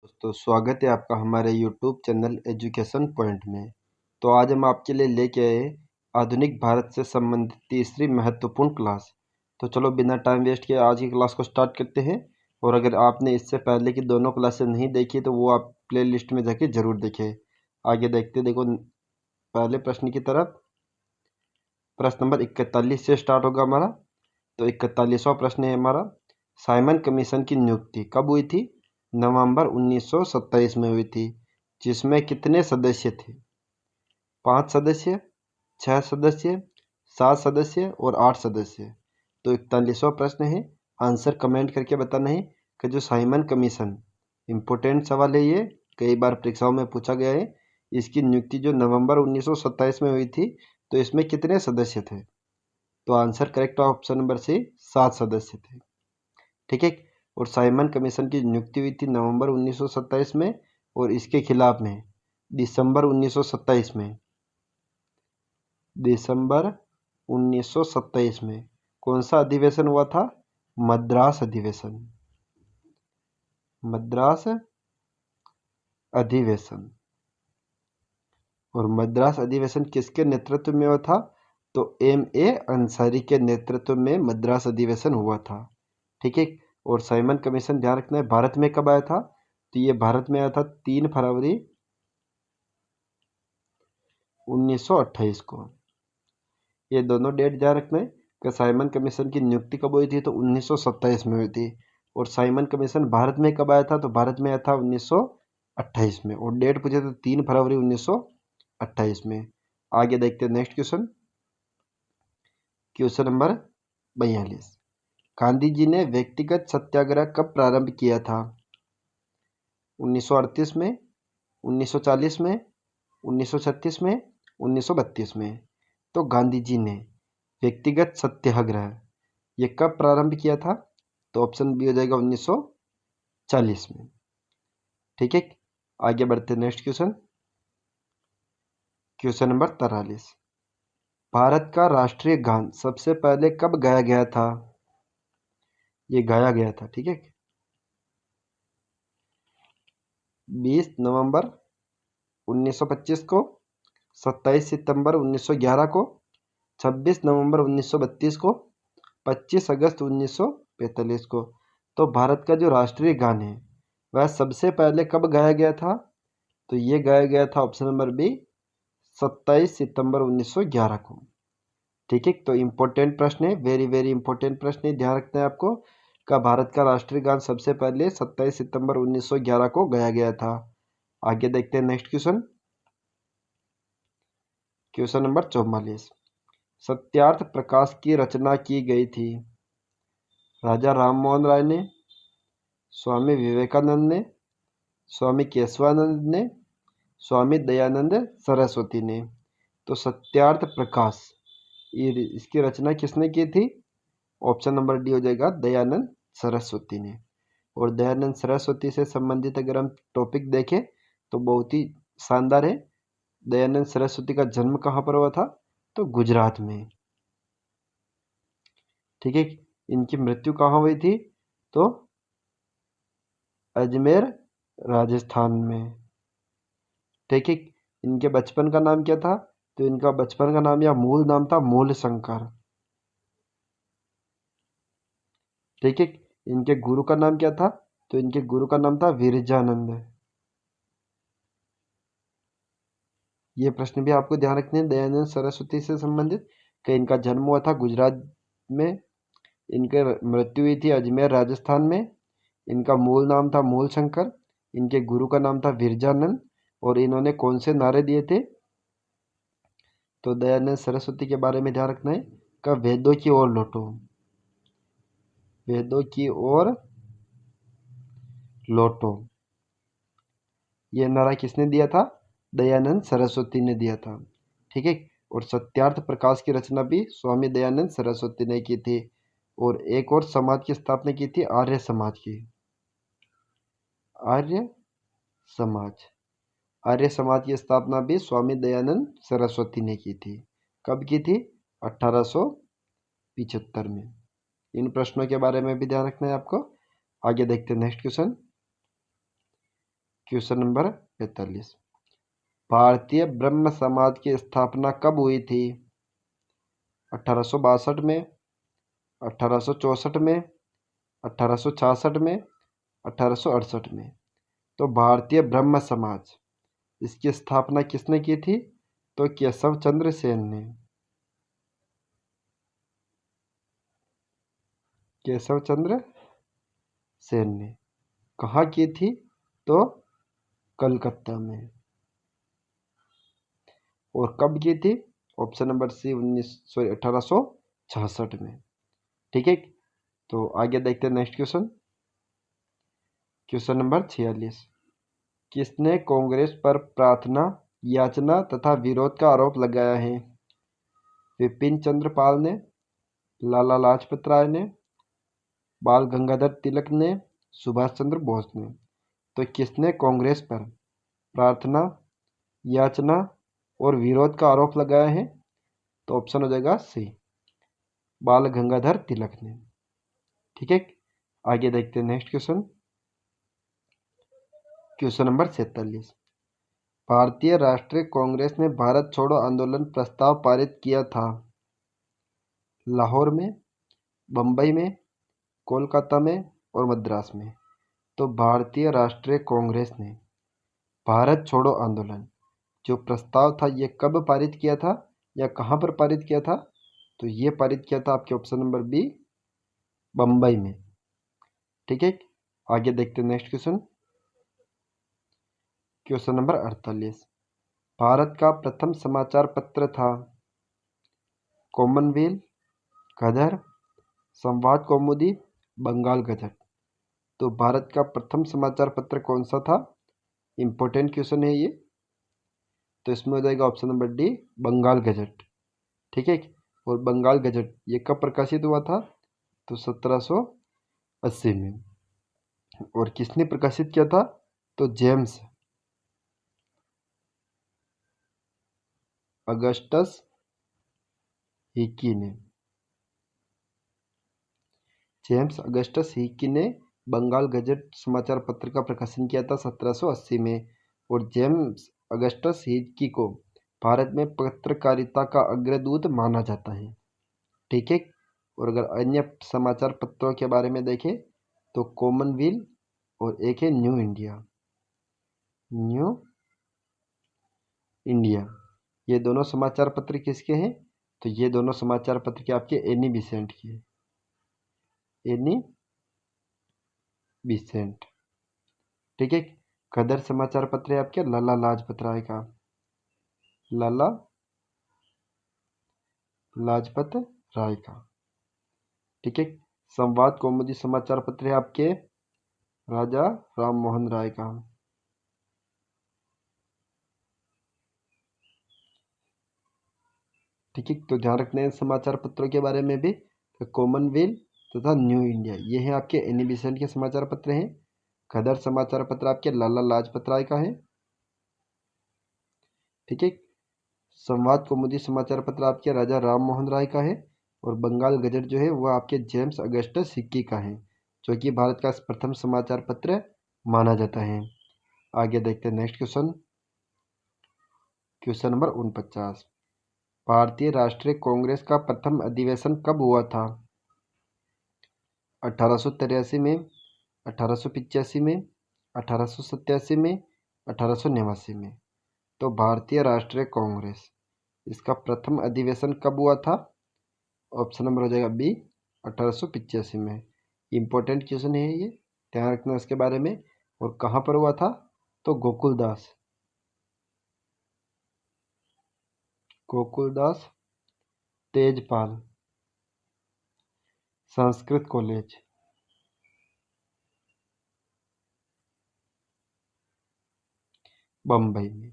दोस्तों स्वागत है आपका हमारे YouTube चैनल एजुकेशन पॉइंट में। तो आज हम आपके लिए लेके आए आधुनिक भारत से संबंधित तीसरी महत्वपूर्ण क्लास। तो चलो बिना टाइम वेस्ट किए आज की क्लास को स्टार्ट करते हैं। और अगर आपने इससे पहले की दोनों क्लासें नहीं देखी तो वो आप प्ले लिस्ट में जाके ज़रूर देखें। आगे देखते देखो पहले प्रश्न की तरफ। प्रश्न नंबर 41 से स्टार्ट होगा हमारा। तो 41वां प्रश्न है हमारा, साइमन कमीशन की नियुक्ति कब हुई थी? नवंबर 1927 में हुई थी। जिसमें कितने सदस्य थे? 5 सदस्य, 6 सदस्य, 7 सदस्य और 8 सदस्य। तो 41वां प्रश्न है, आंसर कमेंट करके बताना है कि जो साइमन कमीशन, इम्पोर्टेंट सवाल है ये, कई बार परीक्षाओं में पूछा गया है। इसकी नियुक्ति जो नवंबर 1927 में हुई थी, तो इसमें कितने सदस्य थे? तो answer correct option number C, 7 सदस्य थे। ठीक है। और साइमन कमीशन की नियुक्ति हुई थी नवंबर 1927 में, और इसके खिलाफ में दिसंबर 1927 में कौन सा अधिवेशन हुआ था? मद्रास अधिवेशन। मद्रास अधिवेशन। और मद्रास अधिवेशन किसके नेतृत्व में हुआ था? तो M.A. अंसारी के नेतृत्व में मद्रास अधिवेशन हुआ था। ठीक है। और साइमन कमीशन ध्यान रखना है भारत में कब आया था? तो ये भारत में आया था 3 फरवरी 1928 को। ये दोनों डेट ध्यान रखना है कि साइमन कमीशन की नियुक्ति कब हुई थी, तो 1927 में हुई थी। और साइमन कमीशन भारत में कब आया था? तो भारत में आया था 1928 में। और डेट पूछे तो 3 फरवरी 1928 में। आगे देखते हैं next question. Question number 42, Gandhi ji ने व्यक्तिगत सत्याग्रह कब प्रारंभ किया था? 1938 में, 1940 में, 1936 में, 1932 में। तो गांधी जी ने व्यक्तिगत सत्याग्रह ये कब प्रारंभ किया था? तो ऑप्शन बी हो जाएगा 1940 में। ठीक है। आगे बढ़ते next question. Question number 43, Bharat का राष्ट्रीय गान सबसे पहले कब गाया गया था? ये गाया गया था, ठीक है, 20 नवंबर 1925 को, 27 सितंबर 1911 को, 26 नवंबर 1932 को, 25 अगस्त 1945 को। तो भारत का जो राष्ट्रीय गान है वह सबसे पहले कब गाया गया था? तो ये गाया गया था ऑप्शन नंबर बी, 27 सितंबर 1911 को। ठीक है। तो इम्पोर्टेंट प्रश्न है, वेरी वेरी इंपॉर्टेंट प्रश्न है, ध्यान रखना है आपको का भारत का राष्ट्रीय गान सबसे पहले 27 सितंबर 1911 को गाया गया था। आगे देखते हैं next question. Question number 44, Satyarth Prakash की रचना की गई थी? राजा राममोहन राय ने, स्वामी विवेकानंद ने, स्वामी केशवानंद ने, स्वामी दयानंद सरस्वती ने। तो सत्यार्थ प्रकाश इसकी रचना किसने की थी? ऑप्शन नंबर डी हो जाएगा, दयानंद सरस्वती ने। और दयानंद सरस्वती से संबंधित अगर हम टॉपिक देखें तो बहुत ही शानदार है। दयानंद सरस्वती का जन्म कहाँ पर हुआ था? तो गुजरात में। ठीक है। इनकी मृत्यु कहाँ हुई थी? तो अजमेर राजस्थान में। ठीक है। इनके बचपन का नाम क्या था? तो इनका बचपन का नाम या मूल नाम था मूल शंकर। ठीक है। इनके गुरु का नाम क्या था? तो इनके गुरु का नाम था विरजानंद। ये प्रश्न भी आपको ध्यान रखने हैं दयानंद सरस्वती से संबंधित कि इनका जन्म हुआ था गुजरात में, इनके मृत्यु हुई थी अजमेर राजस्थान में, इनका मूल नाम था मूल शंकर, इनके गुरु का नाम था विरजानंद, और इन्होंने कौन से नारे दिए थे? तो दयानंद सरस्वती के बारे में ध्यान रखना है का वेदों की ओर लौटो। वेदों की ओर लौटो ये नारा किसने दिया था? दयानंद सरस्वती ने दिया था। ठीक है। और सत्यार्थ प्रकाश की रचना भी स्वामी दयानंद सरस्वती ने की थी। और एक और समाज की स्थापना की थी, आर्य समाज की। आर्य समाज। आर्य समाज की स्थापना भी स्वामी दयानंद सरस्वती ने की थी। कब की थी? 1875 में। इन प्रश्नों के बारे में भी ध्यान रखना है आपको। आगे देखते हैं नेक्स्ट क्वेश्चन। क्वेश्चन नंबर 45, भारतीय ब्रह्म समाज की स्थापना कब हुई थी? 1862 में, 1864 में, 1866 में, 1868 में। तो भारतीय ब्रह्म समाज, इसकी स्थापना किसने की थी? तो केशव चंद्र सेन ने। केशव चंद्र सेन ने कहाँ की थी? तो कलकत्ता में। और कब की थी? ऑप्शन नंबर सी 1866 में। ठीक है, तो आगे देखते हैं नेक्स्ट क्वेश्चन। क्वेश्चन नंबर 46, किसने कांग्रेस पर प्रार्थना, याचना तथा विरोध का आरोप लगाया है? विपिन चंद्र पाल ने, लाला लाजपत राय ने, बाल गंगाधर तिलक ने, सुभाष चंद्र बोस ने। तो किसने कांग्रेस पर प्रार्थना, याचना और विरोध का आरोप लगाया है? तो ऑप्शन हो जाएगा सी, बाल गंगाधर तिलक ने। ठीक है, आगे देखते हैं नेक्स्ट क्वेश्चन। क्वेश्चन नंबर 47, भारतीय राष्ट्रीय कांग्रेस ने भारत छोड़ो आंदोलन प्रस्ताव पारित किया था? लाहौर में, बम्बई में, कोलकाता में और मद्रास में। तो भारतीय राष्ट्रीय कांग्रेस ने भारत छोड़ो आंदोलन जो प्रस्ताव था ये कब पारित किया था या कहाँ पर पारित किया था? तो ये पारित किया था आपके ऑप्शन नंबर बी, बम्बई में। ठीक है, आगे देखते हैं next question. Question number 48, Bharat का प्रथम समाचार पत्र था? कॉमनवेल्थ, गदर, संवाद कौमुदी, बंगाल गजट। तो भारत का प्रथम समाचार पत्र कौन सा था? इंपॉर्टेंट क्वेश्चन है ये। तो इसमें हो जाएगा option number D, Bengal gazette. ठीक है, और बंगाल गजट ये कब प्रकाशित हुआ था? तो 1780 में। और किसने प्रकाशित किया था? तो जेम्स अगस्टस हिकी ने। जेम्स अगस्टस हिकी ने बंगाल गजट समाचार पत्र का प्रकाशन किया था 1780 में। और जेम्स अगस्टस हिकी को भारत में पत्रकारिता का अग्रदूत माना जाता है। ठीक है, और अगर अन्य समाचार पत्रों के बारे में देखें तो कॉमनवेल्थ और एक है न्यू इंडिया। न्यू इंडिया, ये दोनों समाचार पत्र किसके हैं? तो ये दोनों समाचार पत्र के आपके एनी बिसेंट के हैं। Any Besant. ठीक है, गदर समाचार पत्र है आपके लाला लाजपत राय का। लाला लाजपत राय का। ठीक है, संवाद कौमुदी समाचार पत्र है आपके राजा राम मोहन राय का। ठीक है, तो ध्यान रखना है समाचार पत्रों के बारे में भी। तो कॉमनवेल्थ तथा न्यू इंडिया ये हैं आपके एनी बिसेंट के समाचार पत्र हैं। गदर समाचार पत्र आपके लाला लाजपत राय का है। ठीक है, संवाद कौमुदी समाचार पत्र आपके राजा राम मोहन राय का है। और बंगाल गजट जो है वह आपके जेम्स अगस्टस हिक्की का है, जो कि भारत का प्रथम समाचार पत्र माना जाता है। आगे देखते हैं नेक्स्ट क्वेश्चन। क्वेश्चन नंबर 49, भारतीय राष्ट्रीय कांग्रेस का प्रथम अधिवेशन कब हुआ था? 1883 में, 1885 में, 1887 में, 1889 में। तो भारतीय राष्ट्रीय कांग्रेस इसका प्रथम अधिवेशन कब हुआ था? ऑप्शन नंबर हो जाएगा बी, 1885 में। इम्पोर्टेंट क्वेश्चन है ये, ध्यान रखना इसके बारे में। और कहाँ पर हुआ था? तो गोकुलदास तेजपाल संस्कृत कॉलेज, बम्बई में।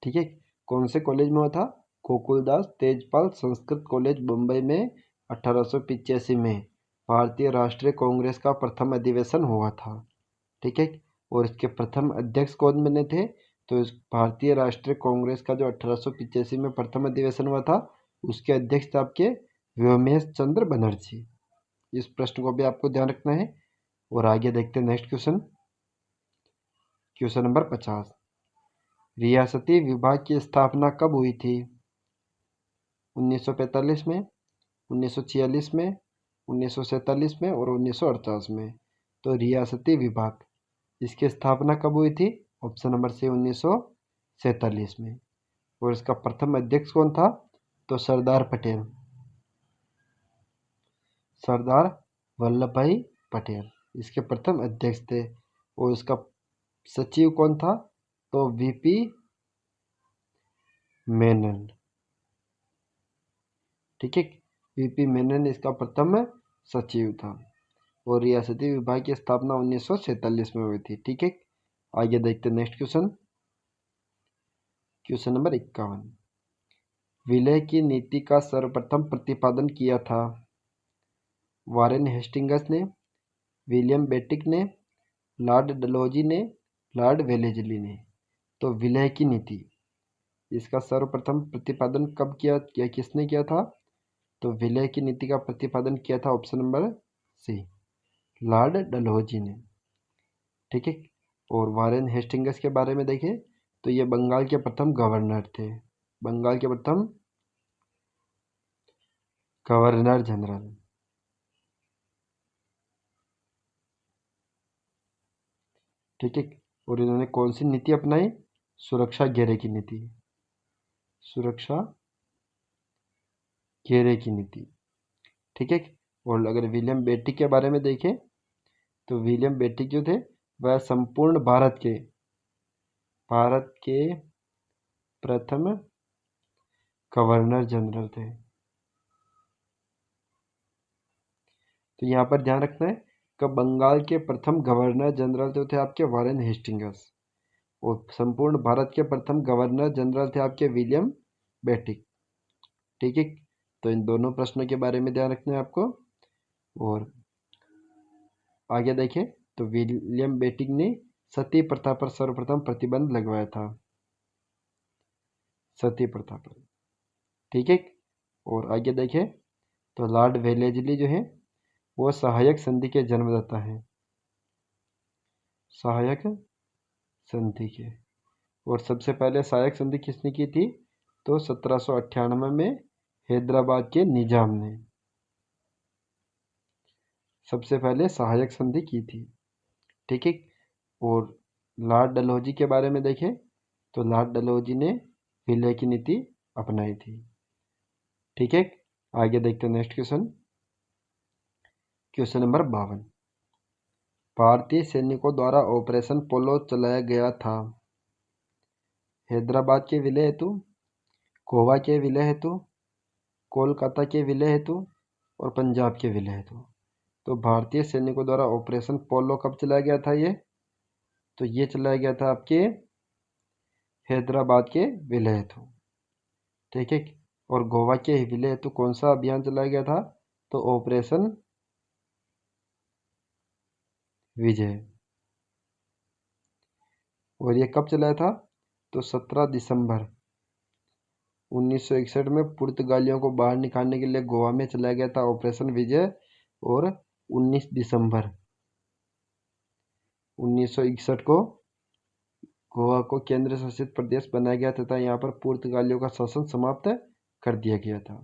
ठीक है, कौन से कॉलेज में हुआ था? गोकुलदास तेजपाल संस्कृत कॉलेज बम्बई में 1885 में भारतीय राष्ट्रीय कांग्रेस का प्रथम अधिवेशन हुआ था। ठीक है, और इसके प्रथम अध्यक्ष कौन बने थे? तो इस भारतीय राष्ट्रीय कांग्रेस का जो 1885 में प्रथम अधिवेशन हुआ था उसके अध्यक्ष थे आपके व्योमेश चंद्र बनर्जी। इस प्रश्न को भी आपको ध्यान रखना है। और आगे देखते हैं नेक्स्ट क्वेश्चन। क्वेश्चन नंबर 50, रियासती विभाग की स्थापना कब हुई थी? 1945 में, 1946 में, 1947 में और 1948 में। तो रियासती विभाग इसकी स्थापना कब हुई थी? ऑप्शन नंबर सी 1947 में। और इसका प्रथम अध्यक्ष कौन था? तो सरदार पटेल, सरदार वल्लभ भाई पटेल इसके प्रथम अध्यक्ष थे। और इसका सचिव कौन था? तो वीपी मेनन। ठीक है, वीपी मेनन इसका प्रथम सचिव था। और रियासती विभाग की स्थापना 1947 में हुई थी। ठीक है, आगे देखते हैं नेक्स्ट क्वेश्चन। क्वेश्चन नंबर 51, विलय की नीति का सर्वप्रथम प्रतिपादन किया था? वारेन हेस्टिंग्स ने, विलियम बेंटिक ने, लॉर्ड डलहौजी ने, लॉर्ड वेलेस्ली ने। तो विलय की नीति इसका सर्वप्रथम प्रतिपादन कब किया किसने किया था? तो विलय की नीति का प्रतिपादन किया था option number C, lord Dalhousie ने। ठीक है, और वारेन हेस्टिंग्स के बारे में देखें तो ये बंगाल के प्रथम गवर्नर थे, बंगाल के प्रथम गवर्नर जनरल। ठीक है, और इन्होंने कौन सी नीति अपनाई? सुरक्षा घेरे की नीति, सुरक्षा घेरे की नीति। ठीक है, और अगर विलियम बेंटिक के बारे में देखें तो विलियम बेंटिक जो थे वह संपूर्ण भारत के प्रथम गवर्नर जनरल थे। तो यहाँ पर ध्यान रखना है कि बंगाल के प्रथम गवर्नर जनरल तो थे आपके वारेन हेस्टिंग्स, और संपूर्ण भारत के प्रथम गवर्नर जनरल थे आपके विलियम बेंटिक। ठीक है, तो इन दोनों प्रश्नों के बारे में ध्यान रखना है आपको। और आगे देखें तो विलियम बेंटिक ने सती प्रथा पर सर्वप्रथम प्रतिबंध लगवाया था, सती प्रथा पर। ठीक है, और आगे देखें तो लॉर्ड वेलेस्ली जो है वो सहायक संधि के जन्मदाता हैं, सहायक संधि के। और सबसे पहले सहायक संधि किसने की थी? तो 1798 में हैदराबाद के निजाम ने सबसे पहले सहायक संधि की थी। ठीक है, और लॉर्ड डलहौजी के बारे में देखें तो लॉर्ड डलहौजी ने विलय की नीति अपनाई थी। ठीक है, आगे देखते हैं नेक्स्ट क्वेश्चन। क्वेश्चन नंबर 52, भारतीय सैनिकों द्वारा ऑपरेशन पोलो चलाया गया था? हैदराबाद के विलय हेतु, गोवा के विलय हेतु, कोलकाता के विलय हेतु और पंजाब के विलय हेतु। तो भारतीय सैनिकों द्वारा ऑपरेशन पोलो कब चलाया गया था ये? तो ये चलाया गया था आपके हैदराबाद के विलय हेतु। ठीक है, और गोवा के विलय हेतु कौन सा अभियान चलाया गया था? तो ऑपरेशन विजय। और ये कब चलाया था? तो 17 दिसंबर 1961 में पुर्तगालियों को बाहर निकालने के लिए गोवा में चलाया गया था ऑपरेशन विजय। और 19 दिसंबर 1961 को गोवा को केंद्र शासित प्रदेश बनाया गया तथा यहाँ पर पुर्तगालियों का शासन समाप्त कर दिया गया था।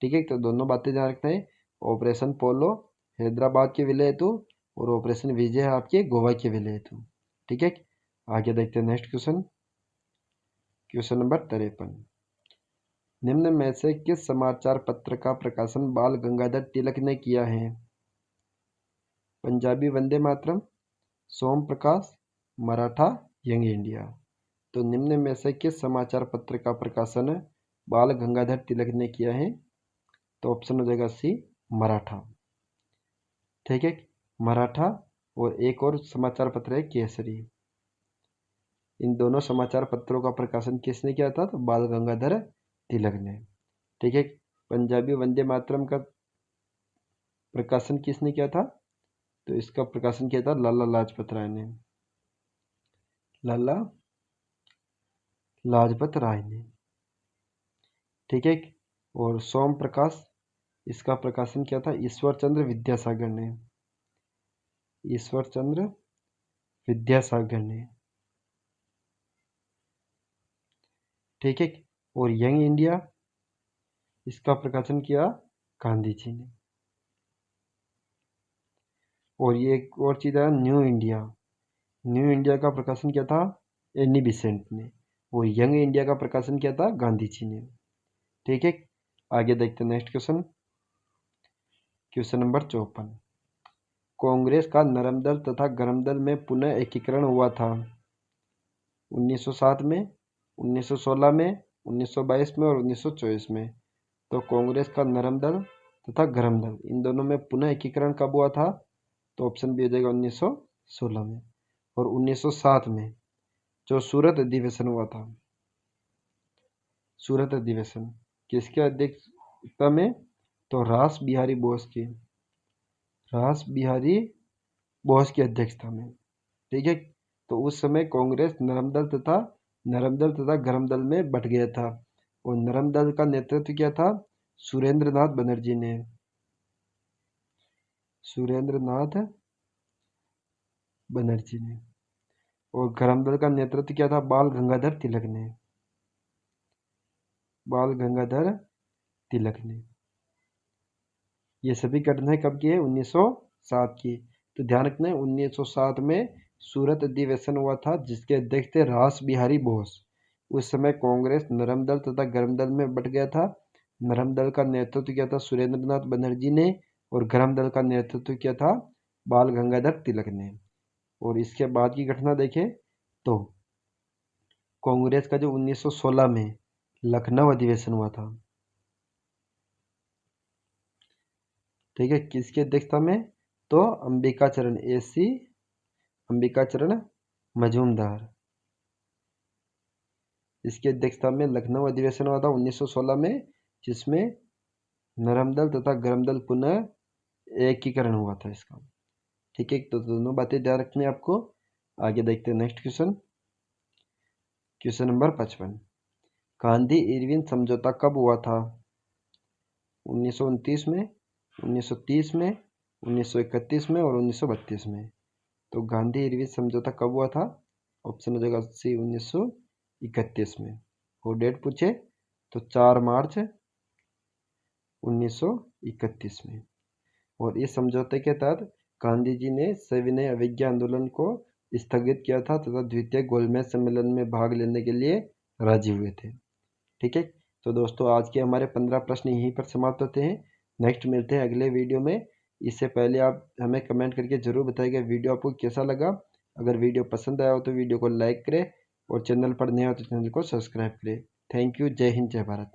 ठीक है, तो दोनों बातें ध्यान रखना है, ऑपरेशन पोलो हैदराबाद के विलय हेतु और ऑपरेशन विजय है आपके गोवा के विलय हेतु। ठीक है, आगे देखते हैं नेक्स्ट क्वेश्चन। क्वेश्चन नंबर 53, निम्न में से किस समाचार पत्र का प्रकाशन बाल गंगाधर तिलक ने किया है? पंजाबी वंदे मातरम, सोम प्रकाश, मराठा, यंग इंडिया। तो निम्न में से किस समाचार पत्र का प्रकाशन बाल गंगाधर तिलक ने किया है? तो ऑप्शन हो जाएगा सी, मराठा। ठीक है, मराठा। और एक और समाचार पत्र है केसरी। इन दोनों समाचार पत्रों का प्रकाशन किसने किया था? तो बाल गंगाधर तिलक ने। ठीक है, पंजाबी वंदे मातरम का प्रकाशन किसने किया था? तो इसका प्रकाशन किया था लाला लाजपत राय ने, लाला लाजपत राय ने। ठीक है, और सोम प्रकाश इसका प्रकाशन किया था ईश्वर चंद्र विद्यासागर ने, ईश्वर चंद्र विद्यासागर ने। ठीक है। और यंग इंडिया, इसका प्रकाशन किया गांधी जी ने। और ये एक और चीज़ है, न्यू इंडिया। न्यू इंडिया का प्रकाशन किया था एनी बिसेंट ने। और यंग इंडिया का प्रकाशन किया था गांधी जी ने। ठीक है। आगे देखते हैं next question. Question number 54। Congress का नरम दल तथा गरम दल में पुनः एकीकरण हुआ था 1907 में, 1916 में, 1922 में और 1924 में। तो कांग्रेस का नरम दल तथा गरम दल, इन दोनों में पुनः एकीकरण कब हुआ था? तो ऑप्शन बी हो जाएगा 1916 में। और 1907 में जो सूरत अधिवेशन हुआ था, सूरत अधिवेशन किसके अध्यक्षता में? तो रास बिहारी बोस की अध्यक्षता में। ठीक है। तो उस समय कांग्रेस नरम दल तथा गरम दल में बट गया था। और नरम दल का नेतृत्व किया था सुरेंद्रनाथ बनर्जी ने। सुरेंद्रनाथ बनर्जी ने। और गरम दल का नेतृत्व किया था बाल गंगाधर तिलक ने। बाल गंगाधर तिलक ने। ये सभी घटनाएं कब की है? 1907 की। तो ध्यान रखना है 1907 में सूरत अधिवेशन हुआ था जिसके अध्यक्ष थे रास बिहारी बोस। उस समय कांग्रेस नरम दल तथा गरम दल में बट गया था। नरम दल का नेतृत्व किया था सुरेंद्रनाथ बनर्जी ने और गरम दल का नेतृत्व किया था बाल गंगाधर तिलक ने। और इसके बाद की घटना देखें तो कांग्रेस का जो 1916 में लखनऊ अधिवेशन हुआ था, ठीक है, किसकी अध्यक्षता में? तो अंबिकाचरण मजूमदार, इसकी अध्यक्षता में लखनऊ अधिवेशन हुआ था 1916 में, जिसमें नरम दल तथा गरम दल पुनः एकीकरण हुआ था इसका। ठीक है। तो दोनों बातें ध्यान रखनी है आपको। आगे देखते हैं next question. Question number 55। Gandhi Irwin समझौता कब हुआ था? 1929 में, 1930 में, 1931 में और 1932 में। तो गांधी इरविन समझौता कब हुआ था? ऑप्शन हो जाएगा सी 1931 में। और डेट पूछे तो 4 मार्च 1931 में। और इस समझौते के तहत गांधी जी ने सविनय अवज्ञा आंदोलन को स्थगित किया था तथा द्वितीय गोलमेज सम्मेलन में भाग लेने के लिए राजी हुए थे। ठीक है। तो दोस्तों आज के हमारे 15 प्रश्न यहीं पर समाप्त होते हैं। नेक्स्ट मिलते हैं अगले वीडियो में। इससे पहले आप हमें कमेंट करके ज़रूर बताइएगा वीडियो आपको कैसा लगा। अगर वीडियो पसंद आया हो तो वीडियो को लाइक करें और चैनल पर नए हो तो चैनल को सब्सक्राइब करें। Thank you. जय हिंद, जय भारत।